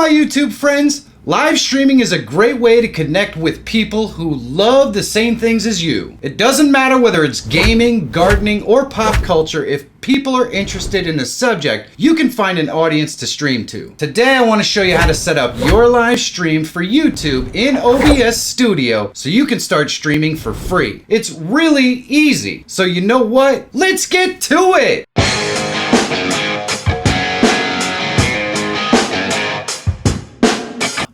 my YouTube friends. Live streaming is a great way to connect with people who love the same things as you. It doesn't matter whether it's gaming, gardening, or pop culture. If people are interested in the subject, you can find an audience to stream to. Today, I want to show you how to set up your live stream for YouTube in OBS Studio so you can start streaming for free. It's really easy. So you know what? Let's get to it!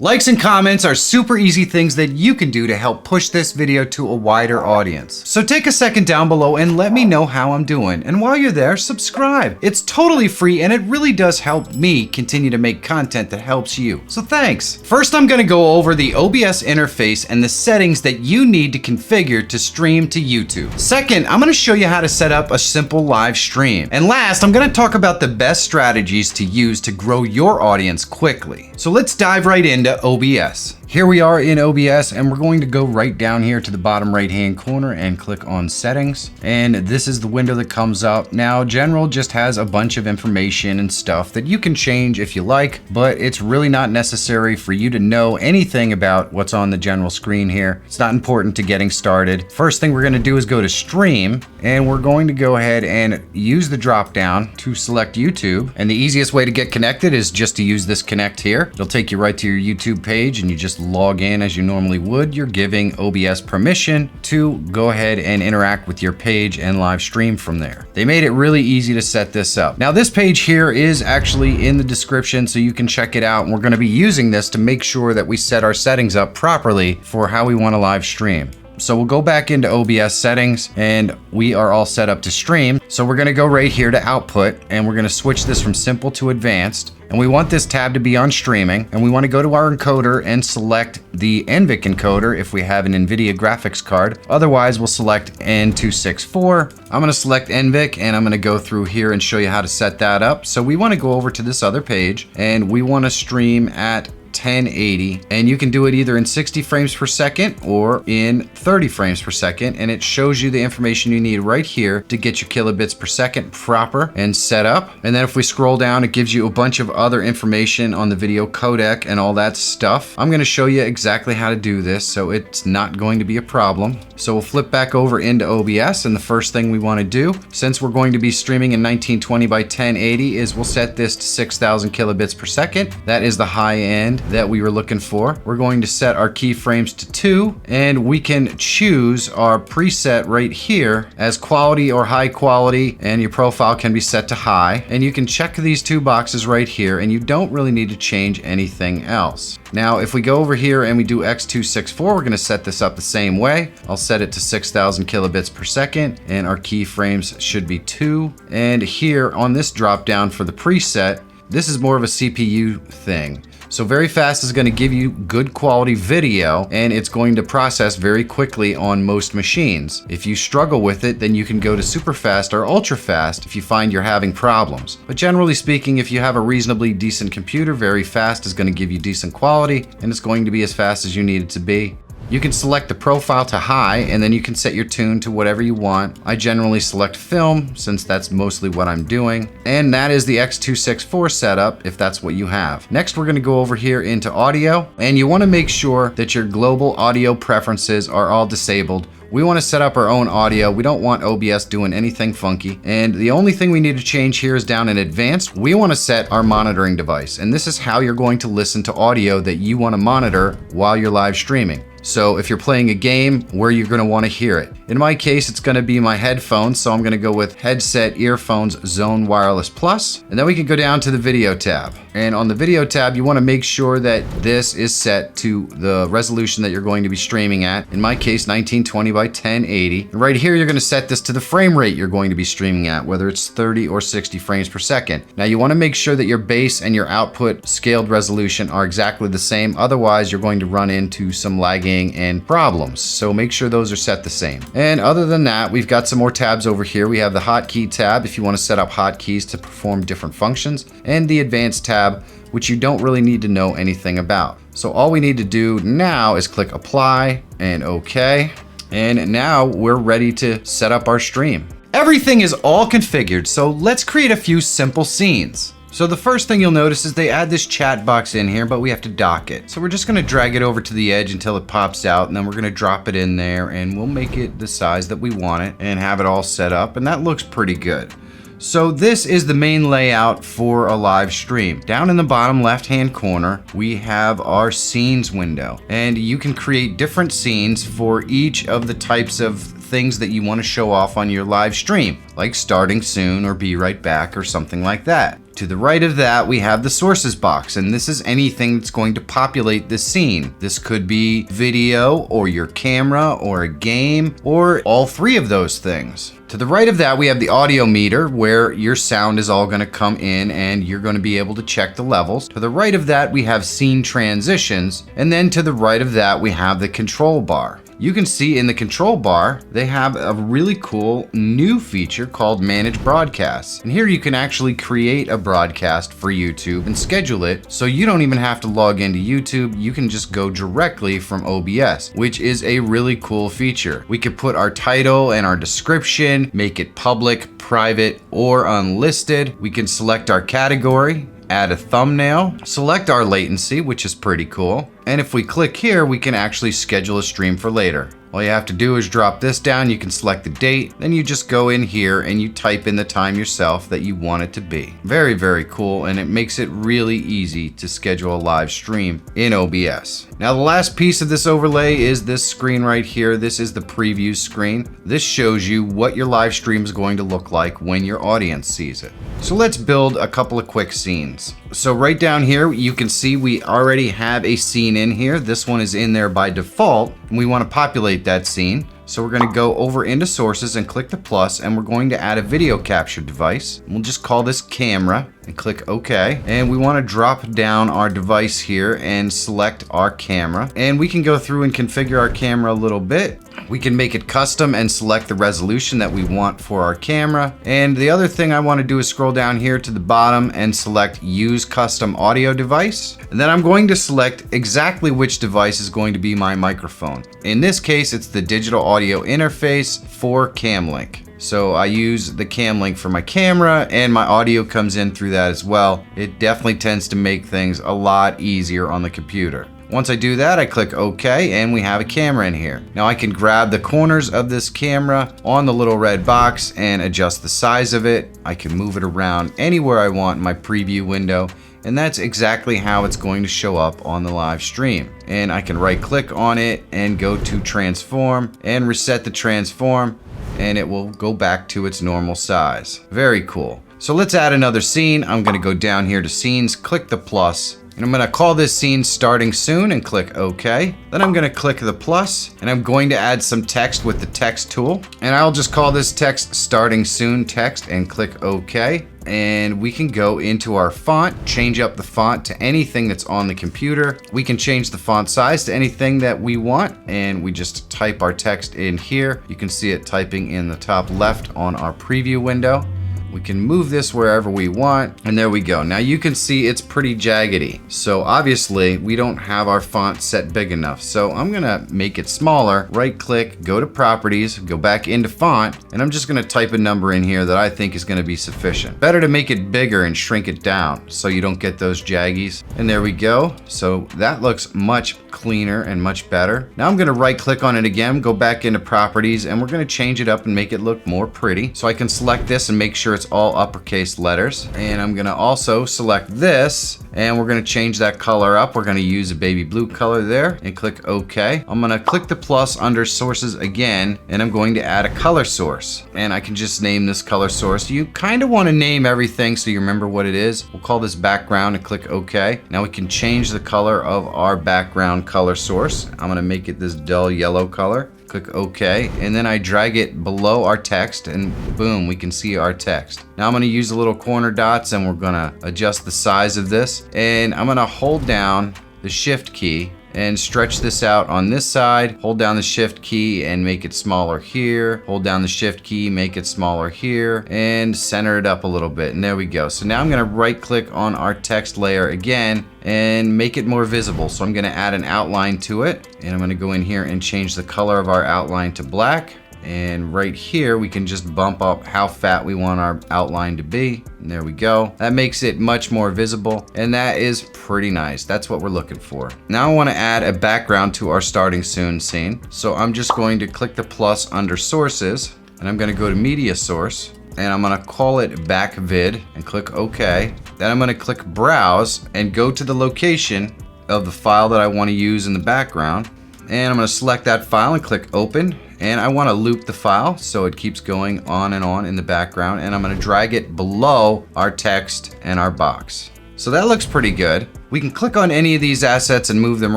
Likes and comments are super easy things that you can do to help push this video to a wider audience. So take a second down below and let me know how I'm doing. And while you're there, subscribe. It's totally free and it really does help me continue to make content that helps you. So thanks. First, I'm gonna go over the OBS interface and the settings that you need to configure to stream to YouTube. Second, I'm gonna show you how to set up a simple live stream. And last, I'm gonna talk about the best strategies to use to grow your audience quickly. So let's dive right into OBS. Here we are in OBS and we're going to go right down here to the bottom right hand corner and click on settings. And this is the window that comes up. Now general just has a bunch of information and stuff that you can change if you like, but it's really not necessary for you to know anything about what's on the general screen here. It's not important to getting started. First thing we're going to do is go to stream and we're going to go ahead and use the drop down to select YouTube. And the easiest way to get connected is just to use this connect here. It'll take you right to your YouTube page and you just log in as you normally would. You're giving OBS permission to go ahead and interact with your page and live stream from there. They made it really easy to set this up. Now this page here is actually in the description so you can check it out. And we're going to be using this to make sure that we set our settings up properly for how we want to live stream. So we'll go back into OBS settings and we are all set up to stream. So we're gonna go right here to output and we're gonna switch this from simple to advanced. And we want this tab to be on streaming and we wanna go to our encoder and select the NVIC encoder if we have an NVIDIA graphics card. Otherwise, we'll select N264. I'm gonna select NVIC and I'm gonna go through here and show you how to set that up. So we wanna go over to this other page and we wanna stream at 1080 and you can do it either in 60 frames per second or in 30 frames per second, and it shows you the information you need right here to get your kilobits per second proper and set up. And then if we scroll down, it gives you a bunch of other information on the video codec and all that stuff. I'm going to show you exactly how to do this, so it's not going to be a problem. So we'll flip back over into OBS, and the first thing we want to do, since we're going to be streaming in 1920 by 1080, is we'll set this to 6,000 kilobits per second. That is the high end that we were looking for. We're going to set our keyframes to 2 and we can choose our preset right here as quality or high quality, and your profile can be set to high, and you can check these two boxes right here and you don't really need to change anything else. Now if we go over here and we do X264, we're going to set this up the same way. I'll set it to 6,000 kilobits per second and our keyframes should be 2. And here on this drop down for the preset, this is more of a CPU thing. So very fast is going to give you good quality video and it's going to process very quickly on most machines. If you struggle with it, then you can go to super fast or ultra fast if you find you're having problems. But generally speaking, if you have a reasonably decent computer, very fast is going to give you decent quality and it's going to be as fast as you need it to be. You can select the profile to high and then you can set your tune to whatever you want. I generally select film since that's mostly what I'm doing. And that is the X264 setup if that's what you have. Next, we're gonna go over here into audio, and you wanna make sure that your global audio preferences are all disabled. We want to set up our own audio. We don't want OBS doing anything funky. And the only thing we need to change here is down in advanced. We want to set our monitoring device. And this is how you're going to listen to audio that you want to monitor while you're live streaming. So if you're playing a game, where you're going to want to hear it. In my case, it's going to be my headphones. So I'm going to go with headset earphones Zone Wireless Plus. And then we can go down to the video tab. And on the video tab, you want to make sure that this is set to the resolution that you're going to be streaming at. In my case, 1920 by 1080. And right here, you're going to set this to the frame rate you're going to be streaming at, whether it's 30 or 60 frames per second. Now you want to make sure that your base and your output scaled resolution are exactly the same. Otherwise, you're going to run into some lagging and problems. So make sure those are set the same. And other than that, we've got some more tabs over here. We have the hotkey tab if you want to set up hotkeys to perform different functions, and the advanced tab, which you don't really need to know anything about. So all we need to do now is click apply and OK. And now we're ready to set up our stream. Everything is all configured, so let's create a few simple scenes. So the first thing you'll notice is they add this chat box in here, but we have to dock it. So we're just gonna drag it over to the edge until it pops out, and then we're gonna drop it in there, and we'll make it the size that we want it and have it all set up, and that looks pretty good. So this is the main layout for a live stream. Down in the bottom left-hand corner, we have our scenes window, and you can create different scenes for each of the types of things that you want to show off on your live stream, like starting soon or be right back or something like that. To the right of that, we have the sources box, and this is anything that's going to populate this scene. This could be video or your camera or a game or all three of those things. To the right of that, we have the audio meter where your sound is all going to come in and you're going to be able to check the levels. To the right of that, we have scene transitions, and then to the right of that, we have the control bar. You can see in the control bar, they have a really cool new feature called Manage Broadcasts. And here you can actually create a broadcast for YouTube and schedule it so you don't even have to log into YouTube. You can just go directly from OBS, which is a really cool feature. We could put our title and our description, make it public, private, or unlisted. We can select our category, add a thumbnail, select our latency, which is pretty cool. And if we click here, we can actually schedule a stream for later. All you have to do is drop this down, you can select the date, then you just go in here and you type in the time yourself that you want it to be. Very, very cool, and it makes it really easy to schedule a live stream in OBS. Now the last piece of this overlay is this screen right here. This is the preview screen. This shows you what your live stream is going to look like when your audience sees it. So let's build a couple of quick scenes. So right down here, you can see we already have a scene in here. This one is in there by default, and we want to populate that scene. So we're going to go over into sources and click the plus, and we're going to add a video capture device. We'll just call this camera and click OK. And we want to drop down our device here and select our camera. And we can go through and configure our camera a little bit. We can make it custom and select the resolution that we want for our camera. And the other thing I want to do is scroll down here to the bottom and select Use Custom Audio Device. And then I'm going to select exactly which device is going to be my microphone. In this case, it's the digital audio interface for CamLink. So I use the CamLink for my camera, and my audio comes in through that as well. It definitely tends to make things a lot easier on the computer. Once I do that, I click OK, and we have a camera in here. Now I can grab the corners of this camera on the little red box and adjust the size of it. I can move it around anywhere I want in my preview window, and that's exactly how it's going to show up on the live stream. And I can right click on it and go to transform and reset the transform, and it will go back to its normal size. Very cool. So let's add another scene. I'm going to go down here to scenes, click the plus, and I'm going to call this scene starting soon and click OK. Then I'm going to click the plus, and I'm going to add some text with the text tool, and I'll just call this text starting soon text and click OK. And we can go into our font, change up the font to anything that's on the computer. We can change the font size to anything that we want, and we just type our text in here. You can see it typing in the top left on our preview window. We can move this wherever we want, and there we go. Now you can see it's pretty jaggedy. So obviously we don't have our font set big enough. So I'm gonna make it smaller, right click, go to properties, go back into font, and I'm just gonna type a number in here that I think is gonna be sufficient. Better to make it bigger and shrink it down so you don't get those jaggies. And there we go. So that looks much cleaner and much better. Now I'm gonna right click on it again, go back into properties, and we're gonna change it up and make it look more pretty. So I can select this and make sure it's all uppercase letters. And I'm gonna also select this, and we're gonna change that color up. We're gonna use a baby blue color there and click OK. I'm gonna click the plus under sources again, and I'm going to add a color source. And I can just name this color source. You kind of want to name everything so you remember what it is. We'll call this background and click OK. Now we can change the color of our background color source. I'm gonna make it this dull yellow color. Click OK, and then I drag it below our text, and boom, we can see our text. Now I'm gonna use the little corner dots, and we're gonna adjust the size of this, and I'm gonna hold down the shift key and stretch this out on this side. Hold down the shift key and make it smaller here. Hold down the shift key, make it smaller here, and center it up a little bit, and there we go. So now I'm gonna right click on our text layer again and make it more visible. So I'm gonna add an outline to it, and I'm gonna go in here and change the color of our outline to black. And right here, we can just bump up how fat we want our outline to be. And there we go. That makes it much more visible. And that is pretty nice. That's what we're looking for. Now I want to add a background to our starting soon scene. So I'm just going to click the plus under sources, and I'm going to go to media source, and I'm going to call it back vid and click OK. Then I'm going to click browse and go to the location of the file that I want to use in the background. And I'm going to select that file and click open. And I want to loop the file so it keeps going on in the background. And I'm going to drag it below our text and our box. So that looks pretty good. We can click on any of these assets and move them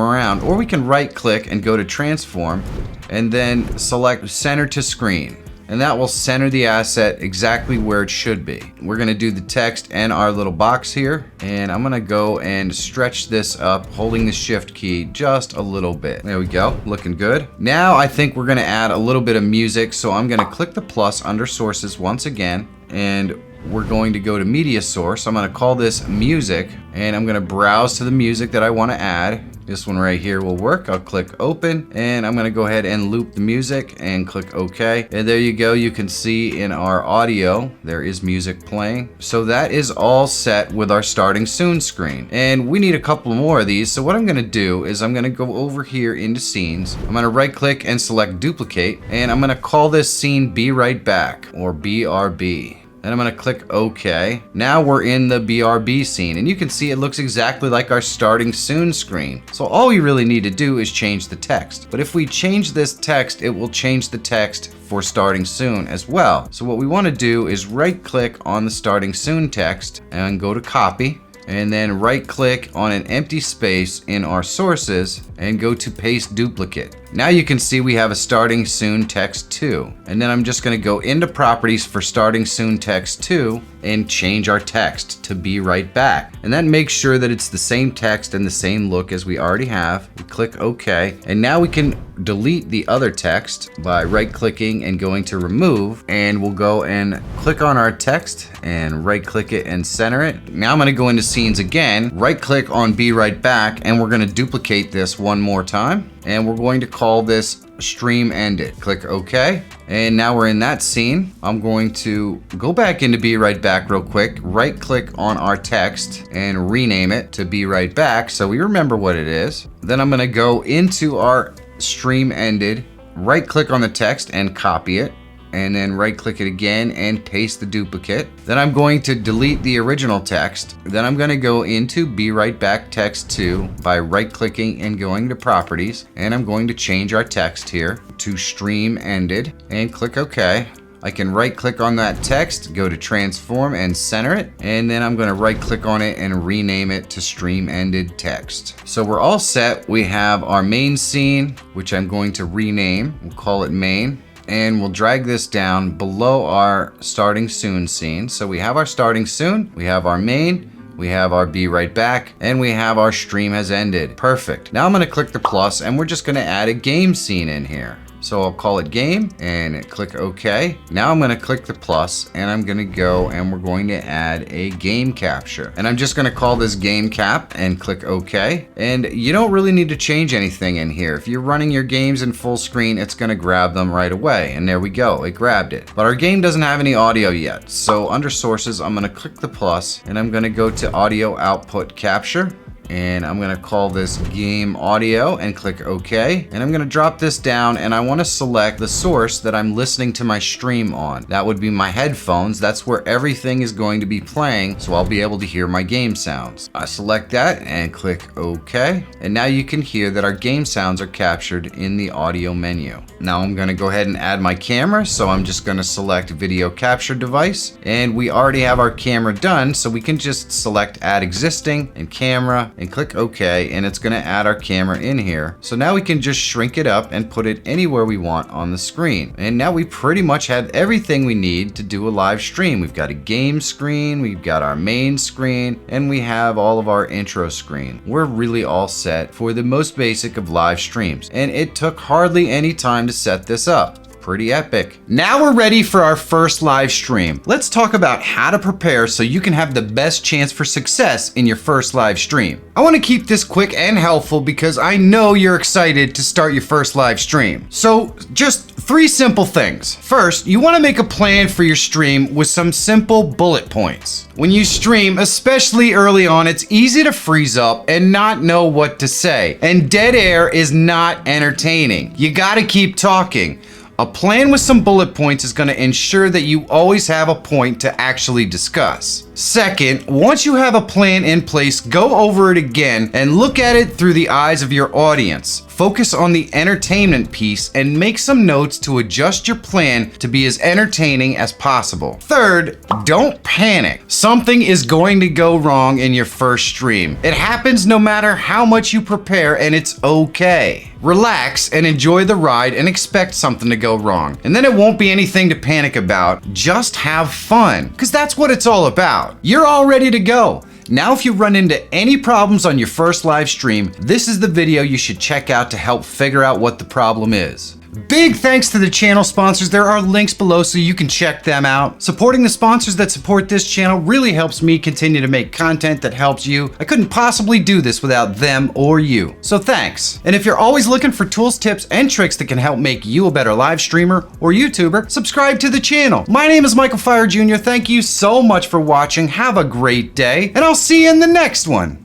around, or we can right click and go to transform and then select center to screen. And that will center the asset exactly where it should be. We're gonna do the text and our little box here. And I'm gonna go and stretch this up, holding the shift key just a little bit. There we go, looking good. Now I think we're gonna add a little bit of music. So I'm gonna click the plus under sources once again, and we're going to go to media source. I'm gonna call this music, and I'm gonna browse to the music that I wanna add. This one right here will work. I'll click open, and I'm gonna go ahead and loop the music and click OK. And there you go. You can see in our audio, there is music playing. So that is all set with our starting soon screen. And we need a couple more of these. So what I'm gonna do is I'm gonna go over here into scenes. I'm gonna right click and select duplicate, and I'm gonna call this scene Be Right Back, or BRB. Then I'm gonna click OK. Now we're in the BRB scene, and you can see it looks exactly like our starting soon screen. So all we really need to do is change the text. But if we change this text, it will change the text for starting soon as well. So what we wanna do is right click on the starting soon text and go to copy, and then right click on an empty space in our sources and go to paste duplicate. Now you can see we have a starting soon text 2. And then I'm just gonna go into properties for starting soon text 2 and change our text to Be Right Back. And that makes sure that it's the same text and the same look as we already have. We click OK. And now we can delete the other text by right clicking and going to remove. And we'll go and click on our text and right click it and center it. Now I'm gonna go into scenes again, right click on Be Right Back, and we're gonna duplicate this one more time. And we're going to call this stream ended. Click OK. And now we're in that scene. I'm going to go back into Be Right Back real quick, right click on our text and rename it to Be Right Back so we remember what it is. Then I'm gonna go into our stream ended, right click on the text and copy it, and then right click it again and paste the duplicate. Then I'm going to delete the original text. Then I'm gonna go into Be Right Back Text 2 by right clicking and going to properties. And I'm going to change our text here to stream ended and click OK. I can right click on that text, go to transform and center it. And then I'm gonna right click on it and rename it to stream ended text. So we're all set. We have our main scene, which I'm going to rename. We'll call it main. And we'll drag this down below our starting soon scene. So we have our starting soon, we have our main, we have our Be Right Back, and we have our stream has ended. Perfect. Now I'm gonna click the plus, and we're just gonna add a game scene in here. So I'll call it game and click OK. Now I'm gonna click the plus, and I'm gonna go and we're going to add a game capture. And I'm just gonna call this game cap and click OK. And you don't really need to change anything in here. If you're running your games in full screen, it's gonna grab them right away. And there we go, it grabbed it. But our game doesn't have any audio yet. So under sources, I'm gonna click the plus, and I'm gonna go to audio output capture. And I'm gonna call this game audio and click OK. And I'm gonna drop this down, and I wanna select the source that I'm listening to my stream on. That would be my headphones. That's where everything is going to be playing, so I'll be able to hear my game sounds. I select that and click OK. And now you can hear that our game sounds are captured in the audio menu. Now I'm gonna go ahead and add my camera. So I'm just gonna select video capture device. And we already have our camera done, so we can just select add existing and camera and click OK, and it's gonna add our camera in here. So now we can just shrink it up and put it anywhere we want on the screen. And now we pretty much have everything we need to do a live stream. We've got a game screen, we've got our main screen, and we have all of our intro screen. We're really all set for the most basic of live streams. And it took hardly any time to set this up. Pretty epic. Now we're ready for our first live stream. Let's talk about how to prepare so you can have the best chance for success in your first live stream. I want to keep this quick and helpful because I know you're excited to start your first live stream. So just 3 simple things. First, you want to make a plan for your stream with some simple bullet points. When you stream, especially early on, it's easy to freeze up and not know what to say. And dead air is not entertaining. You gotta keep talking. A plan with some bullet points is going to ensure that you always have a point to actually discuss. Second, once you have a plan in place, go over it again and look at it through the eyes of your audience. Focus on the entertainment piece and make some notes to adjust your plan to be as entertaining as possible. Third, don't panic. Something is going to go wrong in your first stream. It happens no matter how much you prepare, and it's okay. Relax and enjoy the ride and expect something to go wrong. And then it won't be anything to panic about. Just have fun, because that's what it's all about. You're all ready to go. Now, if you run into any problems on your first live stream, this is the video you should check out to help figure out what the problem is. Big thanks to the channel sponsors. There are links below so you can check them out. Supporting the sponsors that support this channel really helps me continue to make content that helps you. I couldn't possibly do this without them or you. So thanks. And if you're always looking for tools, tips, and tricks that can help make you a better live streamer or YouTuber, subscribe to the channel. My name is Michael Fire Jr. Thank you so much for watching. Have a great day, and I'll see you in the next one.